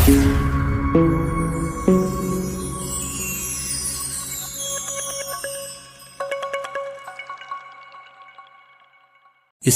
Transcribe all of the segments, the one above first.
इस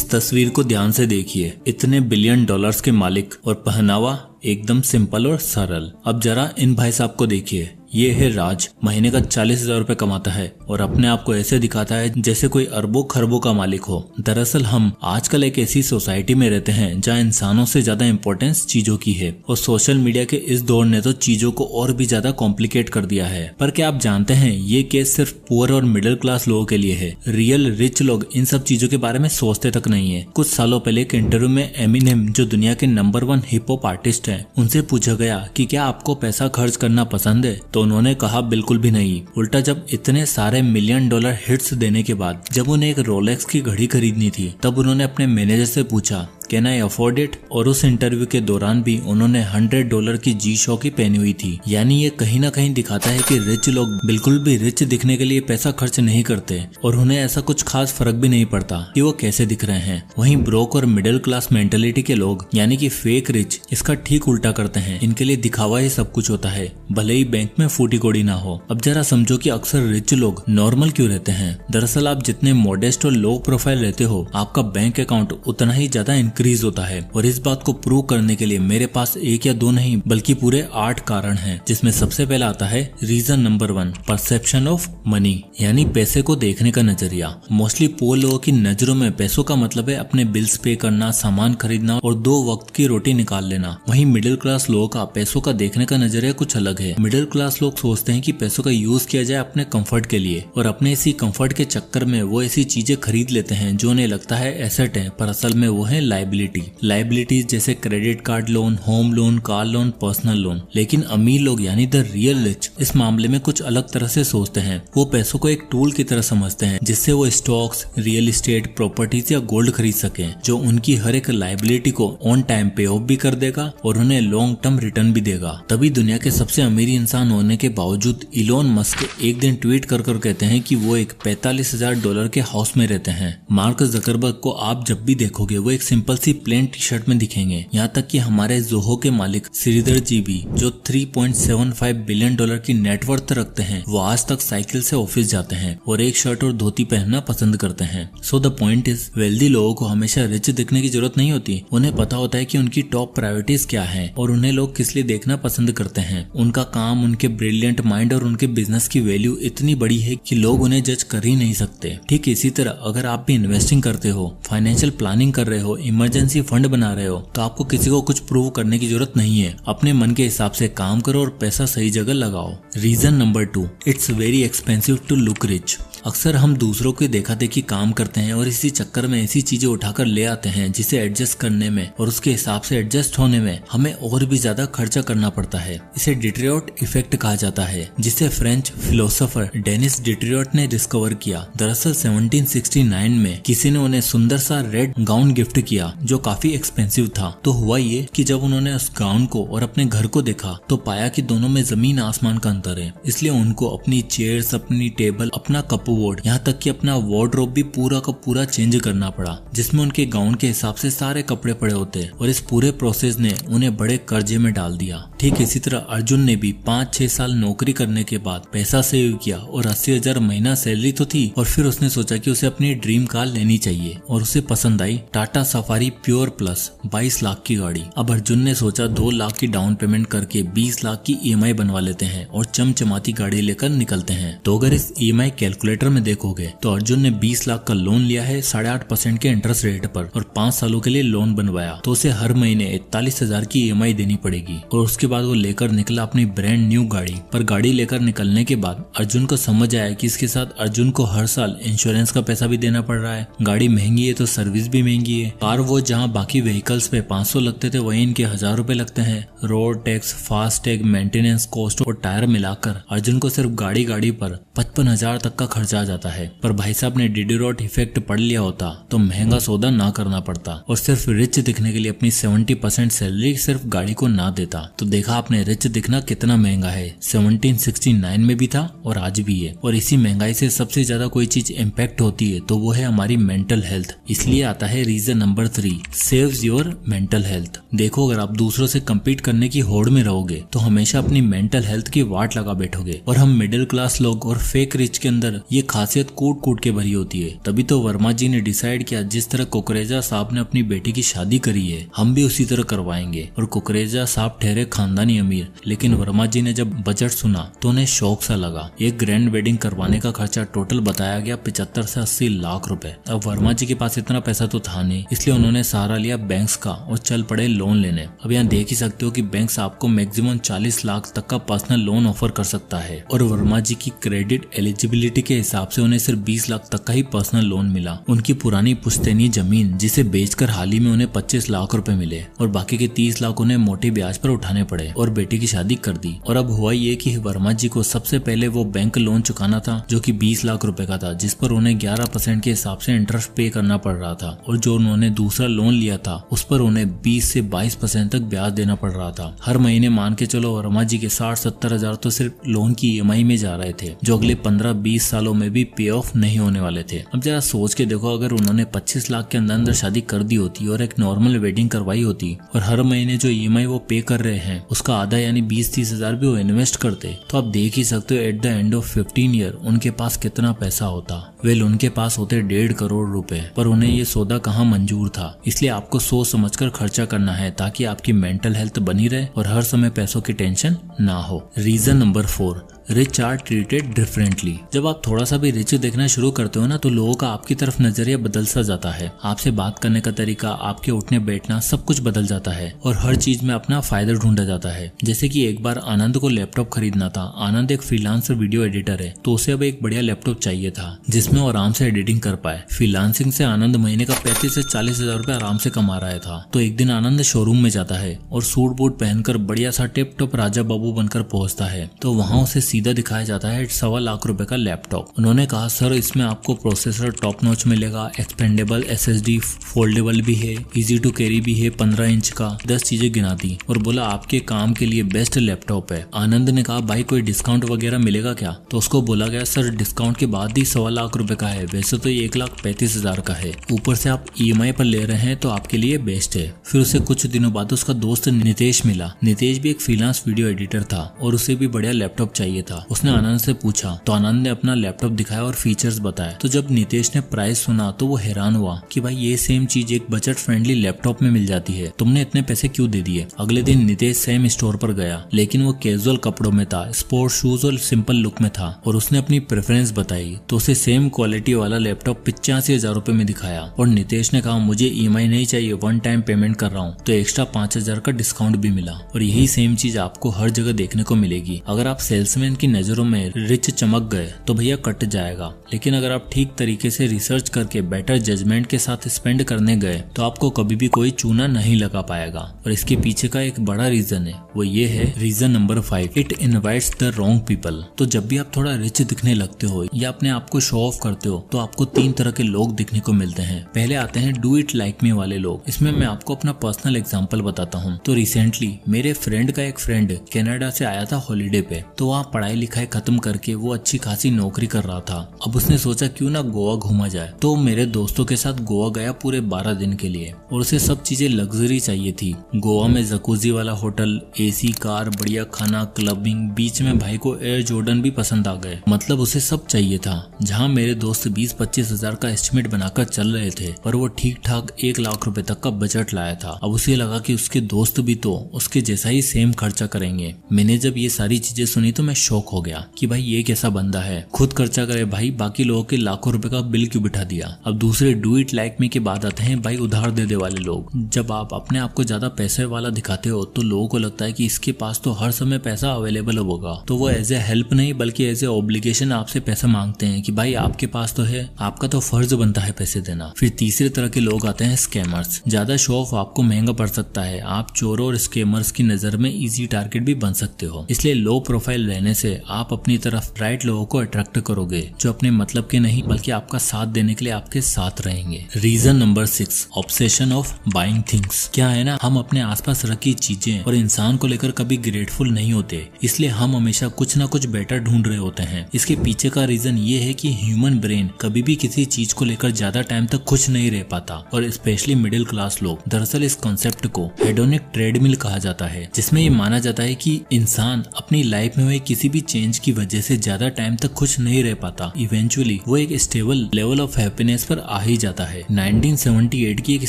तस्वीर को ध्यान से देखिए। इतने बिलियन डॉलर्स के मालिक और पहनावा एकदम सिंपल और सरल। अब जरा इन भाई साहब को देखिए। ये है राज, महीने का 40,000 रुपए कमाता है और अपने आप को ऐसे दिखाता है जैसे कोई अरबों खरबों का मालिक हो। दरअसल हम आजकल एक ऐसी सोसाइटी में रहते हैं जहाँ इंसानों से ज्यादा इम्पोर्टेंस चीजों की है और सोशल मीडिया के इस दौर ने तो चीजों को और भी ज्यादा कॉम्प्लिकेट कर दिया है। पर क्या आप जानते हैं ये केस सिर्फ पुअर और मिडिल क्लास लोगों के लिए है। रियल रिच लोग इन सब चीजों के बारे में सोचते तक नहीं है। कुछ सालों पहले एक इंटरव्यू में एमिनेम, जो दुनिया के नंबर 1 हिप हॉप आर्टिस्ट है, उनसे पूछा गया कि क्या आपको पैसा खर्च करना पसंद है, तो उन्होंने कहा बिल्कुल भी नहीं। उल्टा जब इतने सारे मिलियन डॉलर हिट्स देने के बाद जब उन्हें एक रोलेक्स की घड़ी खरीदनी थी, तब उन्होंने अपने मैनेजर से पूछा कैन आई अफोर्ड इट। और उस इंटरव्यू के दौरान भी उन्होंने $100 की जी शॉकी पहनी हुई थी। यानी ये कहीं ना कहीं दिखाता है कि रिच लोग बिल्कुल भी रिच दिखने के लिए पैसा खर्च नहीं करते और उन्हें ऐसा कुछ खास फर्क भी नहीं पड़ता कि वो कैसे दिख रहे हैं। वहीं ब्रोक और मिडिल क्लास मेंटेलिटी के लोग यानी कि फेक रिच इसका ठीक उल्टा करते हैं। इनके लिए दिखावा ही सब कुछ होता है, भले ही बैंक में फूटी कोड़ी ना हो। अब जरा समझो कि अक्सर रिच लोग नॉर्मल क्यों रहते हैं। दरअसल आप जितने मॉडेस्ट और लो प्रोफाइल रहते हो, आपका बैंक अकाउंट उतना ही ज्यादा इंक्रीज होता है। और इस बात को प्रूव करने के लिए मेरे पास 1 या 2 नहीं बल्कि पूरे 8 कारण हैं, जिसमें सबसे पहला आता है reason number 1, perception of money, यानी पैसे को देखने का नजरिया। मोस्टली पुअर लोगों की नजरों में पैसों का मतलब है अपने बिल्स पे करना, सामान खरीदना और 2 वक्त की रोटी निकाल लेना। वहीं मिडिल क्लास लोगों का पैसों का देखने का नजरिया कुछ अलग है। मिडिल क्लास लोग सोचते हैं कि पैसों का यूज किया जाए अपने कंफर्ट के लिए, और अपने इसी कंफर्ट के चक्कर में वो ऐसी चीजें खरीद लेते हैं जो उन्हें लगता है एसेट है, पर असल में वो है लायबिलिटी। लायबिलिटीज जैसे credit card loan, home loan, car loan, personal loan. लेकिन अमीर लोग यानी द रियल रिच इस मामले में कुछ अलग तरह से सोचते हैं। वो पैसों को एक टूल की तरह समझते हैं जिससे वो स्टॉक्स, रियल एस्टेट, प्रॉपर्टीज या गोल्ड खरीद सके, जो उनकी हर एक लायबिलिटी को ऑन टाइम पे ऑफ भी कर देगा और उन्हें लॉन्ग टर्म रिटर्न भी देगा। तभी दुनिया के सबसे अमीर इंसान होने के बावजूद इलोन मस्क एक दिन ट्वीट कर कहते हैं कि वो एक $45,000 के हाउस में रहते हैं। मार्क जकरबर्ग को आप जब भी देखोगे वो एक सिंपल सी प्लेन टी शर्ट में दिखेंगे। यहाँ तक कि हमारे जोहो के मालिक श्रीधर जी भी, जो $3.75 बिलियन की नेटवर्थ रखते हैं, वो आज तक साइकिल से ऑफिस जाते हैं और एक शर्ट और धोती पहनना पसंद करते हैं। So the point is, wealthy लोगों को हमेशा रिच दिखने की जरूरत नहीं होती। उन्हें पता होता है कि उनकी टॉप प्रायोरिटीज क्या है और उन्हें लोग किस लिए देखना पसंद करते हैं। उनका काम, उनके ब्रिलियंट माइंड और उनके बिजनेस की वैल्यू इतनी बड़ी है कि लोग उन्हें जज कर ही नहीं सकते। ठीक इसी तरह अगर आप भी इन्वेस्टिंग करते हो, फाइनेंशियल प्लानिंग कर रहे हो, इमरजेंसी फंड बना रहे हो, तो आपको किसी को कुछ प्रूव करने की जरूरत नहीं है। अपने मन के हिसाब से काम करो और पैसा सही जगह लगाओ। Reason number 2, it's very expensive to look rich. अक्सर हम दूसरों के देखा देखी काम करते हैं और इसी चक्कर में ऐसी चीजें उठाकर ले आते हैं जिसे एडजस्ट करने में और उसके हिसाब से एडजस्ट होने में हमें और भी ज्यादा खर्चा करना पड़ता है। इसे डिट्रियोट इफेक्ट कहा जाता है, जिसे फ्रेंच फिलोसोफर डेनिस डिट्रियोट ने डिस्कवर किया। दरअसल 1769 में किसी ने उन्हें सुंदर सा रेड गाउन गिफ्ट किया जो काफी एक्सपेंसिव था। तो हुआ ये कि जब उन्होंने उस गाउन को और अपने घर को देखा तो पाया कि दोनों में जमीन आसमान का अंतर है। इसलिए उनको अपनी चेयर्स, अपनी टेबल, अपना कपबोर्ड, यहाँ तक कि अपना वार्डरोब भी पूरा का पूरा चेंज करना पड़ा, जिसमें उनके गाउन के हिसाब से सारे कपड़े पड़े होते। और इस पूरे प्रोसेस ने उन्हें बड़े कर्जे में डाल दिया। ठीक इसी तरह अर्जुन ने भी 5-6 साल नौकरी करने के बाद पैसा सेव किया और 80,000 महीना सैलरी तो थी, और फिर उसने सोचा कि उसे अपनी ड्रीम कार लेनी चाहिए और उसे पसंद आई Tata Safari Pure Plus 22 lakh की गाड़ी। अब अर्जुन ने सोचा 2 लाख की डाउन पेमेंट करके 20 लाख की EMI बनवा लेते हैं और चमचमाती गाड़ी लेकर निकलते हैं। तो अगर इस EMI कैलकुलेटर में देखोगे तो अर्जुन ने 20 लाख का लोन लिया है 8.5% के इंटरेस्ट रेट पर और 5 सालों के लिए लोन बनवाया, तो उसे हर महीने 41,000 की EMI देनी पड़ेगी। और उसके बाद वो लेकर निकला अपनी ब्रांड न्यू गाड़ी। पर गाड़ी लेकर निकलने के बाद अर्जुन को समझ आया कि इसके साथ अर्जुन को हर साल इंश्योरेंस का पैसा भी देना पड़ रहा है। गाड़ी महंगी है तो सर्विस भी महंगी है। कार वो जहाँ बाकी व्हीकल्स पे 500 लगते थे वहीं इनके 1000 रुपए लगते हैं। Road tax, fast tag, maintenance cost और टायर मिलाकर अर्जुन को सिर्फ गाड़ी पर 55,000 तक का खर्चा आ जाता है। पर भाई साहब ने डिडिरोट इफेक्ट पढ़ लिया होता तो महंगा सौदा ना करना पड़ता और सिर्फ रिच दिखने के लिए अपनी 70% सैलरी सिर्फ गाड़ी को ना देता। तो देखा आपने रिच दिखना कितना महंगा है, 1769 में भी था और आज भी है। और इसी महंगाई से सबसे ज्यादा कोई चीज इम्पैक्ट होती है तो वो है हमारी मेंटल हेल्थ। इसलिए आता है reason number 3, saves your mental health. देखो अगर आप दूसरों से कम्पीट करने की होड़ में रहोगे तो हमेशा अपनी मेंटल हेल्थ की वाट लगा बैठोगे। और हम मिडिल क्लास लोग और फेक रिच के अंदर ये खासियत कूट कूट के भरी होती है। तभी तो वर्मा जी ने डिसाइड किया जिस तरह कुकरेजा साहब ने अपनी बेटी की शादी करी है हम भी उसी तरह करवाएंगे। और कुकरेजा साहब ठहरे खानदानी अमीर, लेकिन वर्मा जी ने जब बजट सुना तो उन्हें शौक सा लगा। एक ग्रैंड वेडिंग करवाने का खर्चा टोटल बताया गया 75 से 80 लाख रुपए। अब वर्मा जी के पास इतना पैसा तो था नहीं, इसलिए उन्होंने सहारा लिया बैंक्स का और चल पड़े लोन लेने। अब यहाँ देख ही सकते हो कि बैंक्स आपको मैक्सिमम 40 लाख तक का पर्सनल लोन ऑफर कर सकता है। और वर्मा जी की क्रेडिट एलिजिबिलिटी के हिसाब से उन्हें सिर्फ 20 लाख तक का ही पर्सनल लोन मिला। उनकी पुरानी पुश्तैनी जमीन जिसे बेचकर हाल ही में उन्हें 25 लाख रुपए मिले और बाकी के 30 लाख उन्हें मोटे ब्याज पर उठाने पड़े और बेटी की शादी कर दी। और अब हुआ ये कि वर्मा जी को सबसे पहले वो बैंक लोन चुकाना था जो कि 20 लाख रुपए का था, जिस पर उन्हें 11% के हिसाब से इंटरेस्ट पे करना पड़ रहा था। और जो उन्होंने दूसरा लोन लिया था उस पर उन्हें 20 से 22% तक ब्याज देना पड़ रहा था। हर महीने मान के चलो वर्मा जी के 60-70 हजार तो सिर्फ लोन की EMI में जा रहे थे, जो अगले 15-20 सालों में भी पे ऑफ नहीं होने वाले थे। अब जरा सोच के देखो, अगर उन्होंने 25 लाख के अंदर शादी कर दी होती और एक नॉर्मल वेडिंग करवाई होती और हर महीने जो EMI वो पे कर रहे हैं उसका आधा यानी 20-30 हजार भी वो इन्वेस्ट करते, तो आप देख ही सकते हो at the end of 15 year उनके पास कितना पैसा होता। वेल उनके पास होते 1.5 करोड़ रुपए, पर उन्हें ये सौदा कहाँ मंजूर था। इसलिए आपको सोच समझकर खर्चा करना है ताकि आपकी मेंटल हेल्थ बनी रहे और हर समय पैसों की टेंशन ना हो। Reason number 4, rich are treated differently. जब आप थोड़ा सा भी रिच देखना शुरू करते हो ना तो लोगों का आपकी तरफ नजरिया बदल सा जाता है। आपसे बात करने का तरीका, आपके उठने बैठना सब कुछ बदल जाता है और हर चीज में अपना फायदा ढूंढा जाता है। जैसे कि एक बार आनंद को लैपटॉप खरीदना था। आनंद एक फ्रीलांसर वीडियो एडिटर है तो उसे अब एक बढ़िया लैपटॉप चाहिए था जिसमें वो आराम से एडिटिंग कर पाए। फ्रीलांसिंग से आनंद महीने का 35 से 40 हजार रुपए आराम से कमा रहा था। तो एक दिन आनंद शोरूम में जाता है और सूट बूट पहनकर बढ़िया सा टिप टॉप राजा बाबू बनकर पहुंचता है। तो वहाँ उसे सीधा दिखाया जाता है 1.25 लाख रुपए का लैपटॉप। उन्होंने कहा सर इसमें आपको प्रोसेसर टॉप नॉच मिलेगा, एक्सपेंडेबल SSD फोल्डेबल भी है, इजी टू कैरी भी है, 15 इंच का, 10 चीजें गिना दी और बोला आपके काम के लिए बेस्ट लैपटॉप है। आनंद ने कहा भाई कोई डिस्काउंट वगैरह मिलेगा क्या? तो उसको बोला गया सर डिस्काउंट के बाद ही 1.25 लाख रुपए का है, वैसे तो ये 1,35,000 का है, ऊपर से आप EMI पर ले रहे हैं तो आपके लिए बेस्ट है। फिर उसे कुछ दिनों बाद उसका दोस्त नितेश मिला। नितेश भी एक फ्रीलांस वीडियो एडिटर था और उसे भी बढ़िया लैपटॉप चाहिए था। उसने आनंद से पूछा तो आनंद ने अपना लैपटॉप दिखाया और फीचर्स बताए। तो जब नितेश ने प्राइस सुना तो वो हैरान हुआ कि भाई ये सेम चीज एक बजट फ्रेंडली लैपटॉप में मिल जाती है, तुमने इतने पैसे क्यों दे दिए? अगले दिन नितेश सेम स्टोर पर गया, लेकिन वो कैजुअल कपड़ों में था, स्पोर्ट्स शूज और सिंपल लुक में था और उसने अपनी प्रेफरेंस बताई तो उसे सेम क्वालिटी वाला लैपटॉप 85,000 रुपए में दिखाया। और नितेश ने कहा मुझे EMI नहीं चाहिए, 1 टाइम पेमेंट कर रहा हूँ, तो एक्स्ट्रा 5,000 का डिस्काउंट भी मिला। और यही सेम चीज आपको हर जगह देखने को मिलेगी। अगर आप सेल्समैन की नजरों में रिच चमक गए तो भैया कट जाएगा, लेकिन अगर आप ठीक तरीके से रिसर्च करके बेटर जजमेंट के साथ स्पेंड करने गए तो आपको कभी भी कोई चूना नहीं लगा पाएगा। और इसके पीछे का एक बड़ा रीजन है, वो ये है reason number 5, it invites the wrong people. तो जब भी आप थोड़ा रिच दिखने लगते हो या अपने आप को शो ऑफ करते हो तो आपको 3 तरह के लोग दिखने को मिलते हैं। पहले आते हैं डू इट लाइक मी वाले लोग। इसमें मैं आपको अपना पर्सनल एग्जांपल बताता हूँ। तो रिसेंटली मेरे फ्रेंड का एक फ्रेंड कनाडा से आया था हॉलीडे पे, तो वहाँ पढ़ाई लिखाई खत्म करके वो अच्छी खासी नौकरी कर रहा था। अब उसने सोचा क्यों ना गोवा घूमा जाए, तो मेरे दोस्तों के साथ गोवा गया पूरे 12 दिन के लिए और उसे सब चीजें लग्जरी चाहिए थी। गोवा में जकूजी वाला होटल, AC कार, बढ़िया खाना, क्लबिंग, बीच में भाई को एयर जॉर्डन भी पसंद आ गए। मतलब उसे सब चाहिए था। जहाँ मेरे दोस्त 20-25 हजार का एस्टिमेट बनाकर चल रहे थे पर वो ठीक ठाक 1 लाख रुपए तक का बजट लाया था। अब उसे लगा कि उसके दोस्त भी तो उसके जैसा ही सेम खर्चा करेंगे। मैंने जब ये सारी चीजें सुनी तो मैं शॉक हो गया कि भाई ये कैसा बंदा है, खुद खर्चा करे भाई, बाकी लोगों के लाखों रुपए का बिल क्यों बिठा दिया। अब दूसरे डू इट लाइक मी के बाद आते हैं भाई उधार दे दे वाले लोग। जब आप अपने आप को ज्यादा पैसे वाला दिखाते हो तो लोगों को लगता है कि इसके पास तो हर समय पैसा अवेलेबल होगा, तो वो एज ए हेल्प नहीं बल्कि एज ए ऑब्लिगेशन आपसे पैसा मांगते हैं कि भाई आपके पास तो है, आपका तो फर्ज बनता है पैसे देना। फिर तीसरे तरह के लोग आते हैं स्कैमर्स। ज्यादा शो ऑफ आपको महंगा पड़ सकता है, आप चोरों और स्कैमर्स की नजर में इजी टारगेट भी बन सकते हो। इसलिए लो प्रोफाइल रहने से आप अपनी तरफ राइट लोगों को अट्रैक्ट करोगे जो अपने मतलब के नहीं बल्कि आपका साथ देने के लिए आपके साथ रहेंगे। Reason number 6, obsession of buying things. क्या है ना, हम अपने आसपास रखी चीजें और इंसान को लेकर कभी ग्रेटफुल नहीं होते, इसलिए हम हमेशा कुछ ना कुछ बेटर ढूंढ रहे होते हैं। इसके पीछे का रीजन ये है कि ह्यूमन ब्रेन कभी भी किसी चीज को लेकर ज्यादा टाइम तक खुश नहीं रह पाता, और स्पेशली मिडिल क्लास लोग। दरअसल इस कॉन्सेप्ट को हेडोनिक ट्रेडमिल कहा जाता है, जिसमें ये माना जाता है कि इंसान अपनी लाइफ में हुए किसी भी चेंज की वजह से ज्यादा टाइम तक खुश नहीं रह पाता। इवेंचुअली वो एक स्टेबल लेवल ऑफ हैप्पीनेस पर आ ही जाता है। 1978 की एक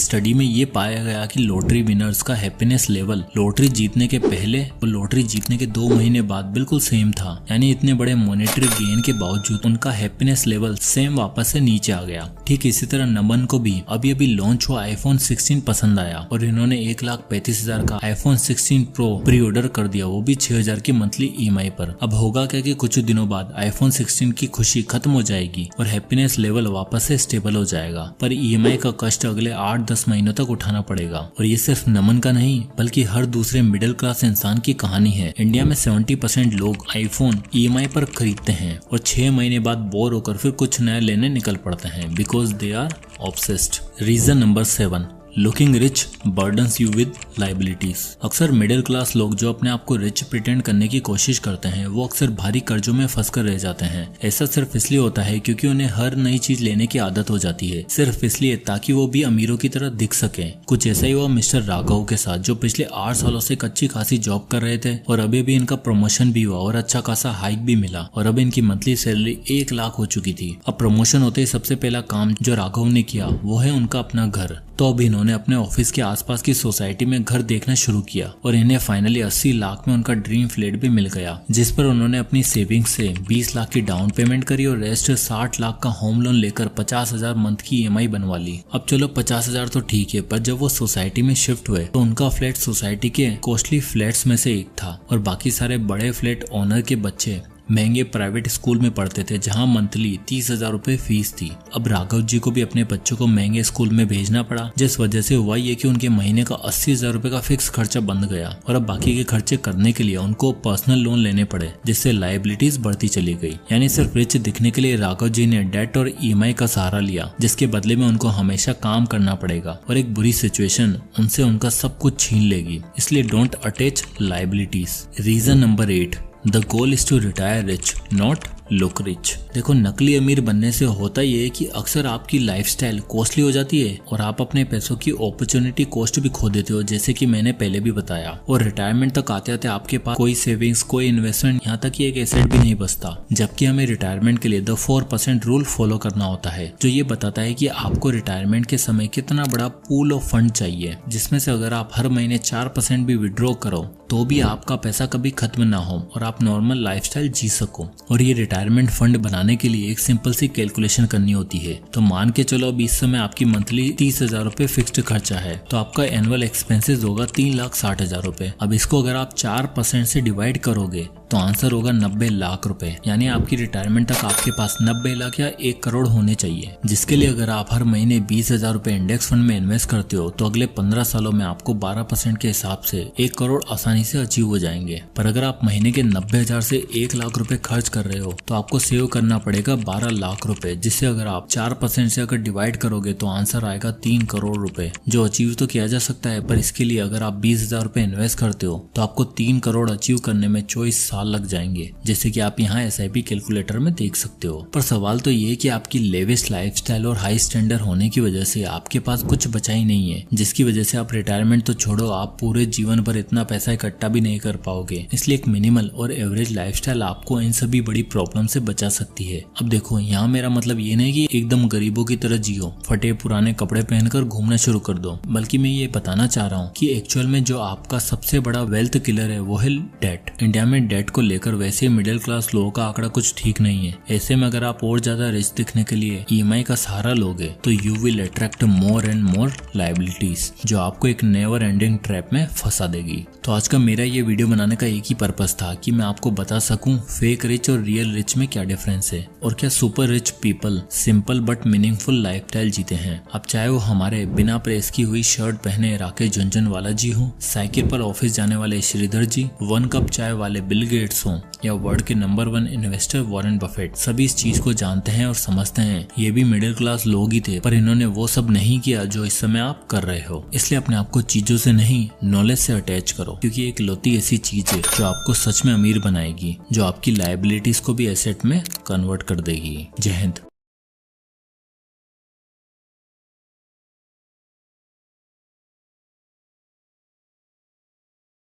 स्टडी में ये पाया गया कि लॉटरी विनर्स का हैप्पीनेस लेवल लॉटरी जीतने के पहले और लॉटरी जीतने के 2 महीने बाद बिल्कुल सेम था। यानी इतने बड़े मॉनेटरी गेन के बावजूद उनका हैप्पीनेस लेवल सेम वापस से नीचे आ गया। ठीक इसी तरह नमन को भी अभी लॉन्च हुआ iPhone 16 पसंद आया और इन्होंने 1,35,000 का iPhone 16 Pro प्री ऑर्डर कर दिया, वो भी 6,000 की मंथली EMI पर। अब होगा क्या कि कुछ दिनों बाद iPhone 16 की खुशी खत्म हो जाएगी और हैप्पीनेस लेवल वापस से स्टेबल हो जाएगा, पर EMI का कष्ट अगले 8-10 महीनों तक उठाना पड़ेगा। और ये सिर्फ नमन का नहीं बल्कि हर दूसरे मिडिल क्लास इंसान की कहानी है। इंडिया में 70% लोग iPhone EMI पर खरीदते हैं और 6 महीने बाद बोर होकर फिर कुछ नया लेने निकल पड़ते हैं, because they are obsessed. Reason number 7, looking rich burdens you with liabilities. अक्सर मिडिल क्लास लोग जो अपने आप को रिच प्रिटेंड करने की कोशिश करते हैं वो अक्सर भारी कर्जों में फंसकर रह जाते हैं। ऐसा सिर्फ इसलिए होता है क्योंकि उन्हें हर नई चीज लेने की आदत हो जाती है, सिर्फ इसलिए ताकि वो भी अमीरों की तरह दिख सके। कुछ ऐसा ही हुआ मिस्टर राघव के साथ, जो पिछले 8 सालों से एक अच्छी खासी जॉब कर रहे थे और अभी भी इनका प्रमोशन भी हुआ और अच्छा खासा हाइक भी मिला और अब इनकी मंथली सैलरी 1 लाख हो चुकी थी। अब प्रमोशन होते ही सबसे पहला काम जो राघव ने किया वो है उनका अपना घर। तो अब इन्होंने अपने ऑफिस के आसपास की सोसाइटी में घर देखना शुरू किया और इन्हें फाइनली 80 लाख में उनका ड्रीम फ्लैट भी मिल गया, जिस पर उन्होंने अपनी सेविंग्स से 20 लाख की डाउन पेमेंट करी और रेस्ट 60 लाख का होम लोन लेकर 50,000 मंथ की EMI बनवा ली। अब चलो 50,000 तो ठीक है, पर जब वो सोसाइटी में शिफ्ट हुए तो उनका फ्लैट सोसाइटी के कॉस्टली फ्लैट्स में से एक था और बाकी सारे बड़े फ्लैट ओनर के बच्चे महंगे प्राइवेट स्कूल में पढ़ते थे जहां मंथली 30,000 रुपए फीस थी। अब राघव जी को भी अपने बच्चों को महंगे स्कूल में भेजना पड़ा, जिस वजह से हुआ ये कि उनके महीने का 80,000 रुपए का फिक्स खर्चा बंद गया और अब बाकी के खर्चे करने के लिए उनको पर्सनल लोन लेने पड़े, जिससे लायबिलिटीज बढ़ती चली गई। यानी सिर्फ रिच दिखने के लिए राघव जी ने डेट और EMI का सहारा लिया, जिसके बदले में उनको हमेशा काम करना पड़ेगा और एक बुरी सिचुएशन उनसे उनका सब कुछ छीन लेगी। इसलिए don't attach liabilities. Reason number 8, The goal is to retire rich, not look rich. देखो, नकली अमीर बनने से होता ये है कि अक्सर आपकी लाइफस्टाइल कॉस्टली हो जाती है और आप अपने पैसों की अपॉर्चुनिटी कॉस्ट भी खो देते हो, जैसे कि मैंने पहले भी बताया। और रिटायरमेंट तक आते आते आपके पास कोई सेविंग्स, कोई इन्वेस्टमेंट, यहाँ तक कि एक एसेट भी नहीं बचता। जबकि हमें रिटायरमेंट के लिए द 4% रूल फॉलो करना होता है, जो ये बताता है कि आपको रिटायरमेंट के समय कितना बड़ा पूल ऑफ फंड चाहिए, जिसमें से अगर आप हर महीने 4% भी विड्रॉ करो तो भी आपका पैसा कभी खत्म ना हो और आप नॉर्मल लाइफस्टाइल जी सको। और ये रिटायरमेंट फंड बनाने के लिए एक सिंपल सी कैलकुलेशन करनी होती है। तो मान के चलो अब इस समय आपकी मंथली 30,000 रुपए फिक्स्ड खर्चा है, तो आपका एनुअल एक्सपेंसेस होगा 3,60,000 रुपए। अब इसको अगर आप 4% से डिवाइड करोगे तो आंसर होगा 90 लाख रुपए। यानी आपकी रिटायरमेंट तक आपके पास 90 लाख या 1 करोड़ होने चाहिए, जिसके लिए अगर आप हर महीने 20,000 रुपए इंडेक्स फंड में इन्वेस्ट करते हो तो अगले 15 सालों में आपको 12% के हिसाब से 1 करोड़ आसानी से अचीव हो जाएंगे। पर अगर आप महीने के 90,000 से 1 लाख रुपए खर्च कर रहे हो तो आपको सेव करना पड़ेगा 12 लाख रुपए, जिससे अगर आप 4% से अगर डिवाइड करोगे तो आंसर आएगा 3 करोड़ रुपए, जो अचीव तो किया जा सकता है। पर इसके लिए अगर आप 20,000 रुपए इन्वेस्ट करते हो तो आपको 3 करोड़ अचीव करने में 24 साल लग जाएंगे, जैसे कि आप यहाँ SIP कैलकुलेटर में देख सकते हो। पर सवाल तो ये कि आपकी लेविश लाइफस्टाइल और हाई स्टैंडर्ड होने की वजह से आपके पास कुछ बचा ही नहीं है, जिसकी वजह से आप रिटायरमेंट तो छोड़ो, आप पूरे जीवन भर इतना पैसा इकट्ठा भी नहीं कर पाओगे। इसलिए एक मिनिमल और एवरेज लाइफस्टाइल आपको इन सभी बड़ी प्रॉब्लम से बचा सकती है। अब देखो, यहाँ मेरा मतलब ये नहीं कि एकदम गरीबों की तरह जियो, फटे पुराने कपड़े पहनकर घूमना शुरू कर दो, बल्कि मैं ये बताना चाह रहा हूँ कि एक्चुअल में जो आपका सबसे बड़ा वेल्थ किलर है वो है डेट। इंडिया में डेट को लेकर वैसे मिडिल क्लास लोगों का आंकड़ा कुछ ठीक नहीं है। ऐसे में अगर आप और ज्यादा रिच दिखने के लिए EMI का सहारा लोगे तो you will attract more and more liabilities, जो आपको एक नेवर एंडिंग ट्रैप में फंसा देगी। तो आज का मेरा ये वीडियो बनाने का एक ही पर्पस था कि मैं आपको बता सकूं फेक रिच और रियल रिच में क्या डिफरेंस है। और क्या super rich people simple but meaningful lifestyle जीते हैं। अब चाहे वो हमारे बिना प्रेस की हुई शर्ट पहने राकेश झुनझुनवाला जी हो, साइकिल पर ऑफिस जाने वाले श्रीधर जी, 1 कप चाय वाले बिल गेट्स हों या वर्ल्ड के नंबर 1 इन्वेस्टर वॉरेन बफेट, सभी इस चीज को जानते हैं और समझते हैं ये भी मिडिल क्लास लोग ही थे, पर इन्होंने वो सब नहीं किया जो इस समय आप कर रहे हो। इसलिए अपने आप को चीजों से नहीं नॉलेज से अटैच करो, क्योंकि एक लौती ऐसी चीज है जो आपको सच में अमीर बनाएगी, जो आपकी लायबिलिटीज को भी एसेट में कन्वर्ट कर देगी। जय हिंद।